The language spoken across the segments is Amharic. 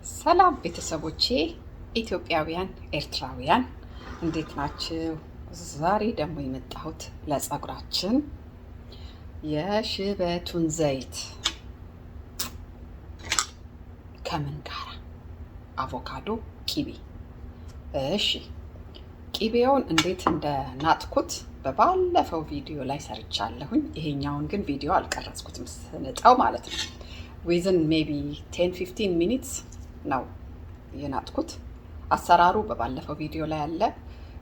ሰላም ቤተሰቦቼ ኢትዮጵያውያን ኤርትራውያን እንዴት ናችሁ? ዛሬ ደግሞ የመጣሁት ለፀጉራችን የሽበቱን ዘይት ከምን ጋር አቮካዶ ቂቤ። እሺ ቂቤውን እንዴት እንደናጥኩት በባለፈው ቪዲዮ ላይ ሰርቻለሁኝ። ይሄኛውን ግን ቪዲዮ አልቀረጽኩትም ስንጠው ማለት ነው። ዊዝን ሜቢ 10-15 ሚኒትስ ነው የናጥኩት። አሰራሩ በባለፈው ቪዲዮ ላይ አለ።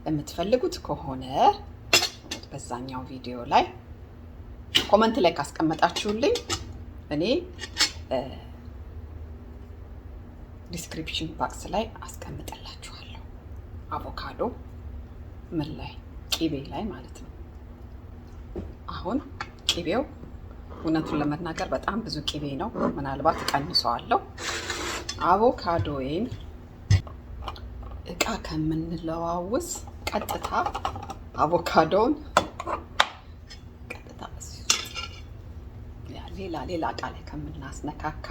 የምትፈልጉት ከሆነ በዛኛው ቪዲዮ ላይ ኮመንት ላይ ካስቀመጣችሁልኝ እኔ ዲስክሪፕሽን ባክስ ላይ አስቀምጥላችኋለሁ። አቮካዶ ምን ላይ ቂቤ ላይ ማለት ነው። አሁን ቂቤው እውነቱን ለመናገር በጣም ብዙ ቂቤ ነው። ምናልባት እቀንሰዋለሁ። አቮካዶዬን እቃ ከምንለዋውስ ቀጥታ አቮካዶውን ቀጥታ ሌላ እቃ ላይ ከምናስነካካ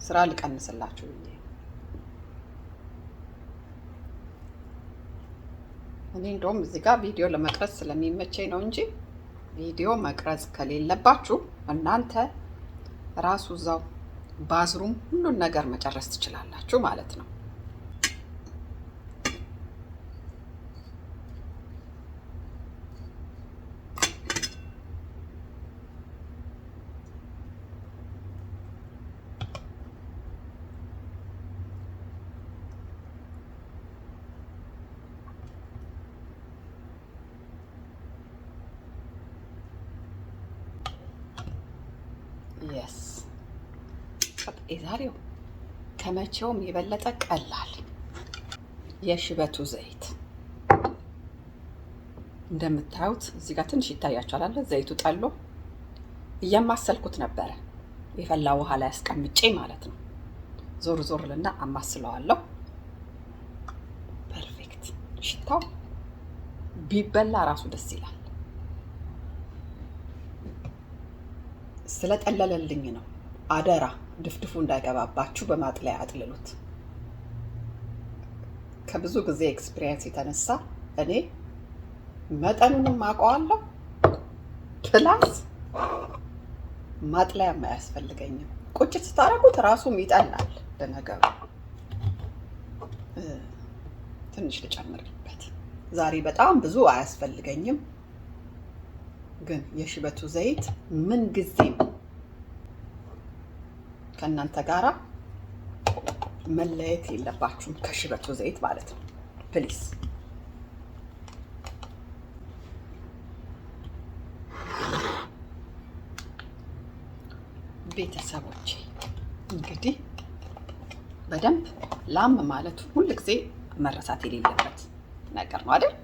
ስራ ልቀንስላችሁ ብዬ እኔ እንደውም እዚህ ጋር ቪዲዮ ለመቅረጽ ስለሚመቸኝ ነው እንጂ ቪዲዮ መቅረጽ ከሌለባችሁ እናንተ ራሱ እዛው ባዝሩም ሁሉን ነገር መጨረስ ትችላላችሁ ማለት ነው። የስ የዛሬው ከመቼውም የበለጠ ቀላል የሽበቱ ዘይት እንደምታዩት እዚህ ጋር ትንሽ ይታያችኋል አይደል? ዘይቱ ጠሎ እያማሰልኩት ነበረ የፈላ ውሃ ላይ አስቀምጬ ማለት ነው። ዞር ልና አማስለዋለሁ። ፐርፌክት ሽታው ቢበላ ራሱ ደስ ይላል። ስለጠለለልኝ ነው። አደራ ድፍድፉ እንዳይገባባችሁ በማጥለያ አጥልሉት። ከብዙ ጊዜ ኤክስፒሪየንስ የተነሳ እኔ መጠኑንም አውቀዋለሁ። ፕላስ ማጥለያም አያስፈልገኝም። ቁጭት ስታረጉት ራሱም ይጠላል። ለነገሩ ትንሽ ልጨምርበት። ዛሬ በጣም ብዙ አያስፈልገኝም። ግን የሽበቱ ዘይት ምን ጊዜም ከእናንተ ጋራ መለየት የለባችሁም። ከሽበቱ ዘይት ማለት ነው። ፕሊስ ቤተሰቦቼ እንግዲህ በደንብ ላም ማለቱ ሁል ጊዜ መረሳት የሌለበት ነገር ነው አይደል?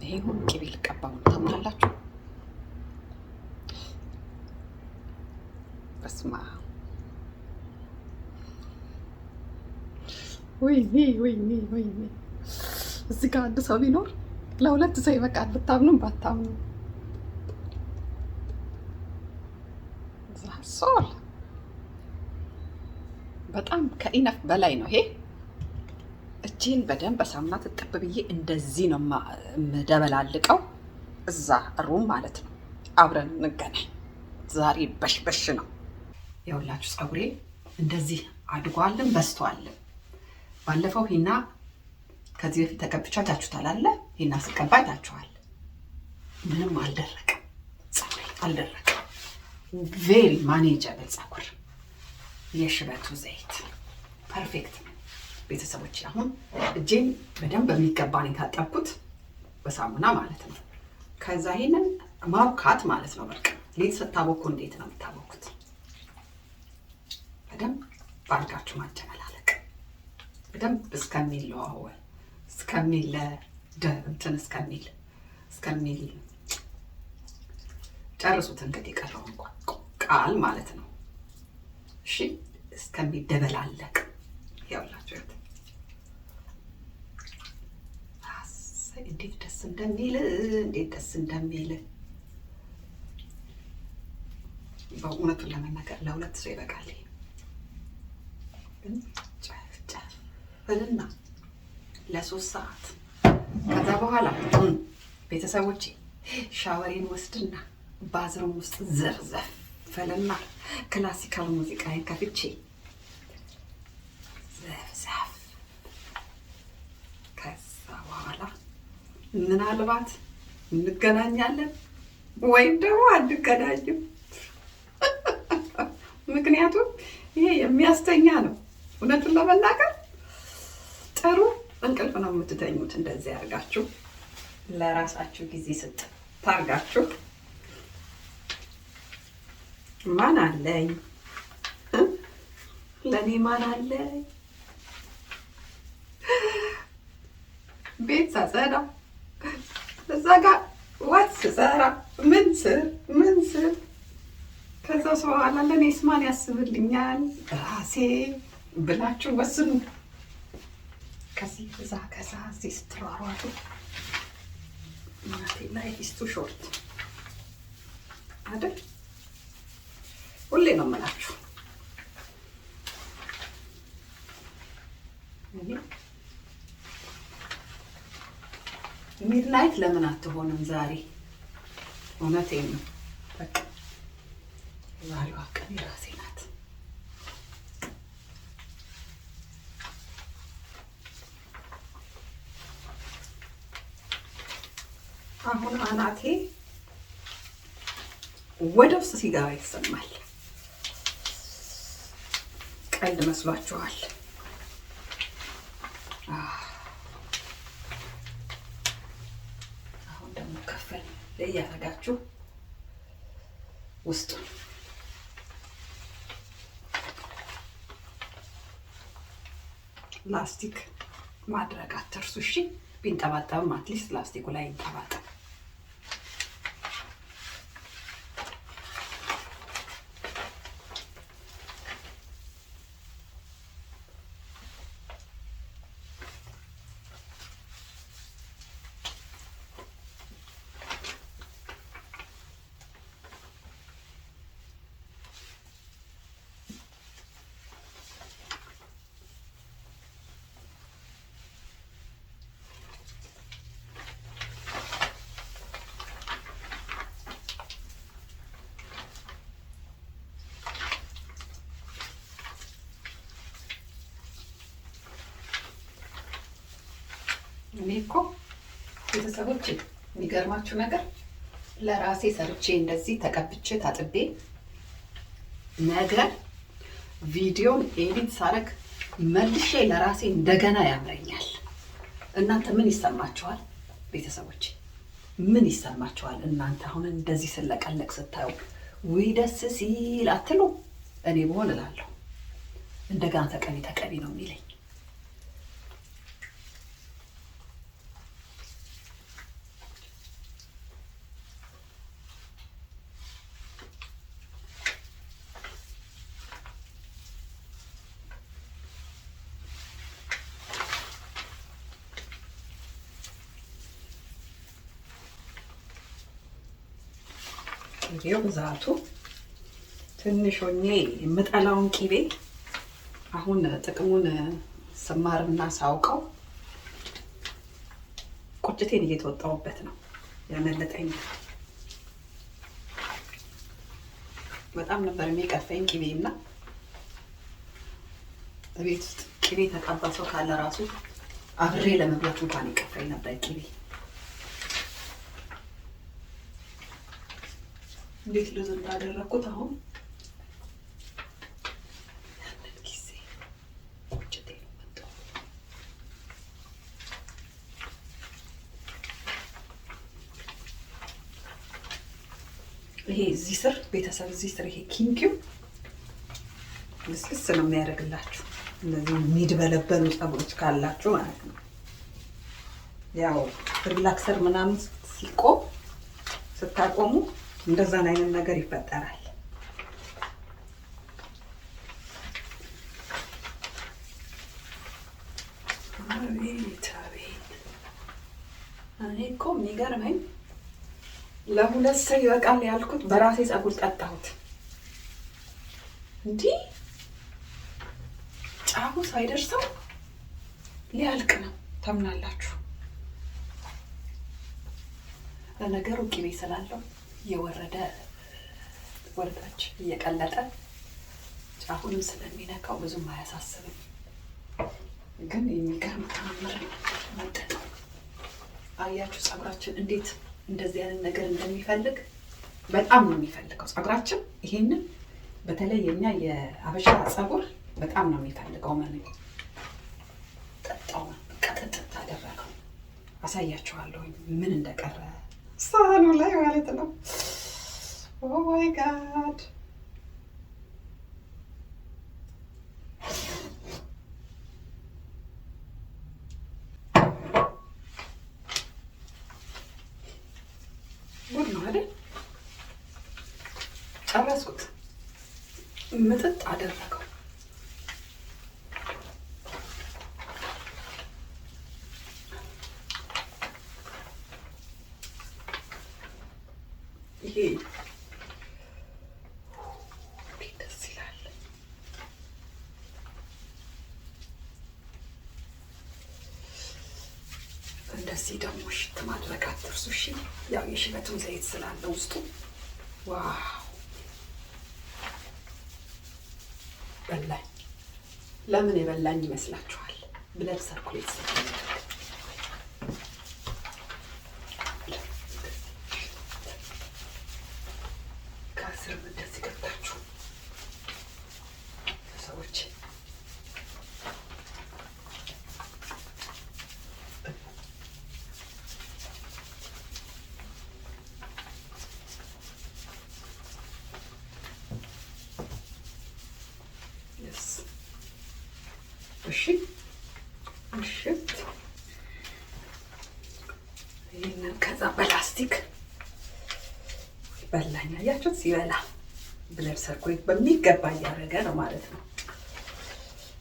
ይሄ ሁሉ ቂቤ ልቀባው ነው ታምናላችሁ? በስማ ወይኔ እዚህ ጋር አንድ ሰው ቢኖር ለሁለት ሰው ይበቃል። ብታምኑም ባታምኑ ዛሶል በጣም ከኢነፍ በላይ ነው። ይሄ እጄን በደንብ በሳሙና ትጥብ ብዬ እንደዚህ ነው የምደበላልቀው። እዛ ሩም ማለት ነው። አብረን እንገናኝ። ዛሬ በሽበሽ ነው። የሁላችሁ ፀጉሬ እንደዚህ አድጓልን በስቷልን። ባለፈው ሂና ከዚህ በፊት ተቀብቻ ታችሁታል አለ። ሂና ስቀባ ታችኋል። ምንም አልደረቀም፣ ፀጉሬ አልደረቀም። ቬሪ ማኔጀብል ፀጉር። የሽበቱ ዘይት ፐርፌክት ነው። ቤተሰቦች አሁን እጄን በደንብ በሚገባ ነው የታጠብኩት በሳሙና ማለት ነው። ከዛ ይሄንን ማብካት ማለት ነው። በቃ ሊጥ ስታቦኩ እንዴት ነው የምታቦኩት? በደንብ ባርጋችሁ ማጨመላለቅ በደንብ እስከሚለዋወል እስከሚል ጨርሱት። እንግዲህ ቀረውን ቃል ማለት ነው። እሺ እስከሚደበላለቅ ያውላችሁ እንዴት ደስ እንደሚል በእውነቱን ለመናገር ለሁለት ሰው ይበቃል። ግን ጨፍጨፍንና ለ3 ሰዓት ከዛ በኋላ ቤተሰቦቼ ሻወሬን ወስድና ባዝሩም ውስጥ ዘርዘፍ ፈልና ክላሲካል ሙዚቃዬን ከፍቼ ዘፍዘፍ። ከዛ በኋላ ምናልባት እንገናኛለን ወይም ደግሞ አንገናኝም። ምክንያቱም ይሄ የሚያስተኛ ነው። እውነቱን ለመናገር ጥሩ እንቅልፍ ነው የምትተኙት። እንደዚህ ያርጋችሁ ለራሳችሁ ጊዜ ስጥ ታርጋችሁ። ማን አለኝ ለኔ ማን አለኝ? ቤት ሳጸዳ እዛ ጋር ዋት ስሰራ ምን ስል ከዛ ሰው በኋላ ለእኔስ ማን ያስብልኛል? ራሴ ብላችሁ ወስኑ። ከዚህ ከዛ እዚህ ስትሯሯጡ እናቴ ላይፍ ኢዝ ቱ ሾርት አይደል? ሁሌ ነው የምላችሁ። ሚድናይት ለምን አትሆንም ዛሬ? እውነቴን ነው። በቃ ዛሬዋ ቀን የራሴ ናት። አሁን አናቴ ወደ ውስጥ ሲገባ ይሰማል። ቀልድ መስሏችኋል? አሁን ደግሞ ከፈል እያደረጋችሁ ውስጡ ላስቲክ ማድረግ አትርሱ እሺ። ቢንጠባጠብም አትሊስት ላስቲኩ ላይ ይንጠባጠብ። እኔ እኮ ቤተሰቦች የሚገርማችሁ ነገር ለራሴ ሰርቼ እንደዚህ ተቀብቼ ታጥቤ ነገር ቪዲዮን ኤዲት ሳረግ መልሼ ለራሴ እንደገና ያምረኛል። እናንተ ምን ይሰማችኋል? ቤተሰቦች ምን ይሰማችኋል? እናንተ አሁን እንደዚህ ስለቀለቅ ስታዩ ውይ ደስ ሲል አትሉ? እኔ ብሆን እላለሁ እንደገና ተቀቢ ነው የሚለኝ። ቅቤው ብዛቱ ትንሽ ሆኜ የምጠላውን ቅቤ አሁን ጥቅሙን ስማርና ሳውቀው ቁጭቴን እየተወጣሁበት ነው። ያመለጠኝ በጣም ነበር የሚቀፈኝ ቅቤና ቤት ውስጥ ቅቤ ተቀባ ሰው ካለ ራሱ አብሬ ለመብላት እንኳን ይቀፈኝ ነበር ቅቤ። እንዴት ልዝ እንዳደረኩት አሁን ያንን ጊዜ ቁጭቴ ነው መጣው። ይሄ እዚህ ስር ቤተሰብ እዚህ ስር ይሄ ኪንኪው ልስልስ ነው የሚያደርግላችሁ። እነዚህ የሚድበለበሉ ፀጉሮች ካላችሁ ማለት ነው። ያው ሪላክሰር ምናምን ሲቆም ስታቆሙ እንደዛን አይነት ነገር ይፈጠራል። አቤት አቤት! እኔ እኮ የሚገርመኝ ለሁለት ሰው ይበቃል ያልኩት በራሴ ፀጉር ጠጣሁት። እንዲህ ጫፉ ሳይደርሰው ሊያልቅ ነው። ታምናላችሁ? ለነገሩ ቅቤ ስላለው የወረደ ወደታች እየቀለጠ ጫፉንም ስለሚነካው ብዙም አያሳስብም። ግን የሚገርም ተአምር ነው። አያችሁ ፀጉራችን እንዴት እንደዚህ አይነት ነገር እንደሚፈልግ። በጣም ነው የሚፈልገው ፀጉራችን ይሄንን። በተለይ የኛ የአበሻ ፀጉር በጣም ነው የሚፈልገው። ጠጣው ቀጥጥ ታደረገው። አሳያችኋለሁ ምን እንደቀረ ሳህኑ ላይ ማለት ነው። ኦ ማይ ጋድ! ጉድ ነው አይደል? ጨረስኩት። ምጥጥ አደረገው። ይሄ ደስ ይላል። እንደዚህ ደግሞ ሽት ማድረግ አትርሱ እሺ። ያው የሽበቱም ዘይት ስላለ ውስጡ። ዋው በላኝ። ለምን የበላኝ ይመስላችኋል? ብለድ ሰርኩሌት ከስርም እንደዚህ ገብታችሁ ሰዎች እሺ እሽት ይሄንን ከዛ በላስቲክ በላኝ። አያችሁት? ሲበላ ብለድ ሰርኩሌት በሚገባ እያደረገ ነው ማለት ነው።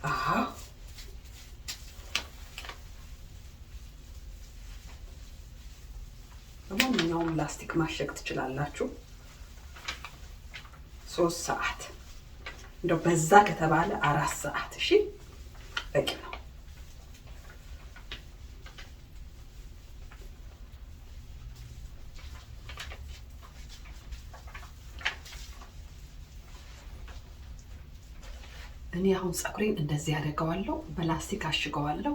አሃ በማንኛውም ላስቲክ ማሸግ ትችላላችሁ። 3 ሰዓት እንደው በዛ ከተባለ 4 ሰዓት እሺ በቂ ነው። እኔ አሁን ፀጉሬን እንደዚህ ያደርገዋለሁ፣ በላስቲክ አሽገዋለሁ፣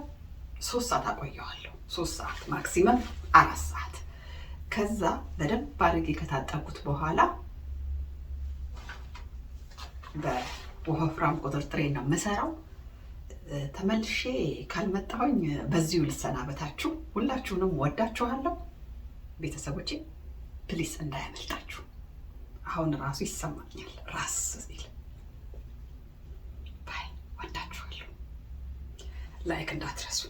3 ሰዓት አቆየዋለሁ። 3 ሰዓት ማክሲመም 4 ሰዓት። ከዛ በደንብ አድርጌ ከታጠብኩት በኋላ በወፍራም ቁጥርጥሬ ነው የምሰራው። ተመልሼ ካልመጣሁኝ በዚሁ ልሰናበታችሁ። ሁላችሁንም ወዳችኋለሁ ቤተሰቦቼ። ፕሊስ እንዳያመልጣችሁ። አሁን ራሱ ይሰማኛል ራስ ሲል። ባይ፣ ወዳችኋለሁ። ላይክ እንዳትረሱ።